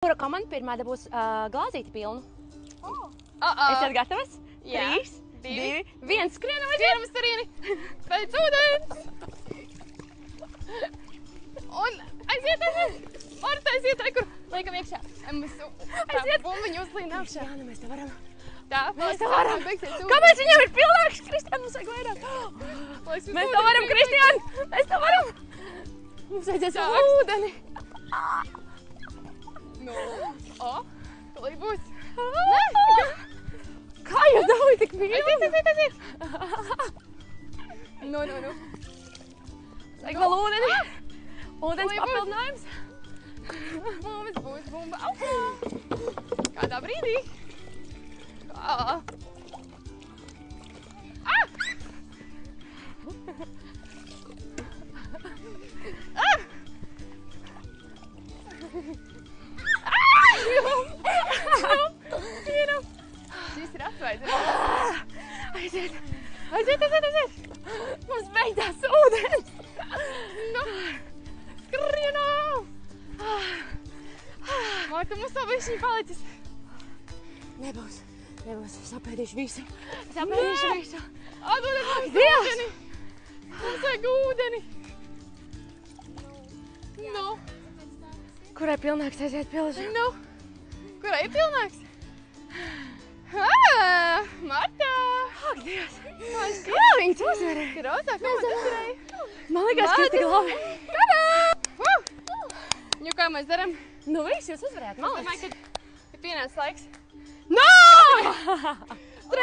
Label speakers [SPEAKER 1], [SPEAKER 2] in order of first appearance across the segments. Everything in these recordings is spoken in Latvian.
[SPEAKER 1] Kura komanda pirmā dabūs glāzīti pilnu? Esat gatavas?
[SPEAKER 2] Jā.
[SPEAKER 1] 3, 2, 1, skrienam!
[SPEAKER 2] Skrienam uz turieni! Pēc ūdens! Un aiziet! Marta, aiziet, kur liekam iekšā.
[SPEAKER 1] Aiziet!
[SPEAKER 2] Bumbiņu uzlīn augšā.
[SPEAKER 1] Jā, nu mēs te varam.
[SPEAKER 2] Tā,
[SPEAKER 1] Mēs te varam. Kāpēc viņam ir pilnāks? Kristiāna, mums vajag vairāk. Mēs to varam, Kristiāna! Mēs to varam! Mums aiziet uz ūdeni.
[SPEAKER 2] Nu, lai būs.
[SPEAKER 1] Kā jūs dabūjat tik pilnu?
[SPEAKER 2] Aiziet! Nu.
[SPEAKER 1] Vajag vēl ūdeni. Ūdens papildinājums.
[SPEAKER 2] Mums būs bumba. Kādā brīdī? Šis ir atvaļinājums. Aiziet!
[SPEAKER 1] Mums beidzās ūdens.
[SPEAKER 2] Skrienam! Marta, mums vēl bišķiņ palicis.
[SPEAKER 1] Nebūs. Es apēdīšu visu.
[SPEAKER 2] Atdodiet mums
[SPEAKER 1] Dievs!
[SPEAKER 2] ūdeni! Mums vajag ūdeni! Nu,
[SPEAKER 1] Kurai pilnāks aiziet pilži?
[SPEAKER 2] kurai ir pilnāks? Marta!
[SPEAKER 1] Ak, Dievs!
[SPEAKER 2] Kā
[SPEAKER 1] Kā viņi to uzvarēja?
[SPEAKER 2] Rozā, kā man izdarēja?
[SPEAKER 1] Man liekas, ka es tik labi.
[SPEAKER 2] Nu, kā mēs daram?
[SPEAKER 1] Nu, viss jūs uzvarējāt, man
[SPEAKER 2] Es domāju,
[SPEAKER 1] liekas.
[SPEAKER 2] ka ir pienācis laiks.
[SPEAKER 1] No!
[SPEAKER 2] 3!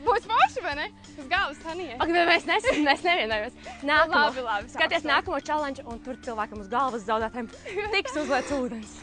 [SPEAKER 2] Būs forši, vai ne? Uz galvas Sanijai.
[SPEAKER 1] Ak, bet mēs nevienojos.
[SPEAKER 2] Labi,
[SPEAKER 1] Skaties nākamo challenge, un tur cilvēkam uz galvas zaudētājiem tiks uzlēts ūdens.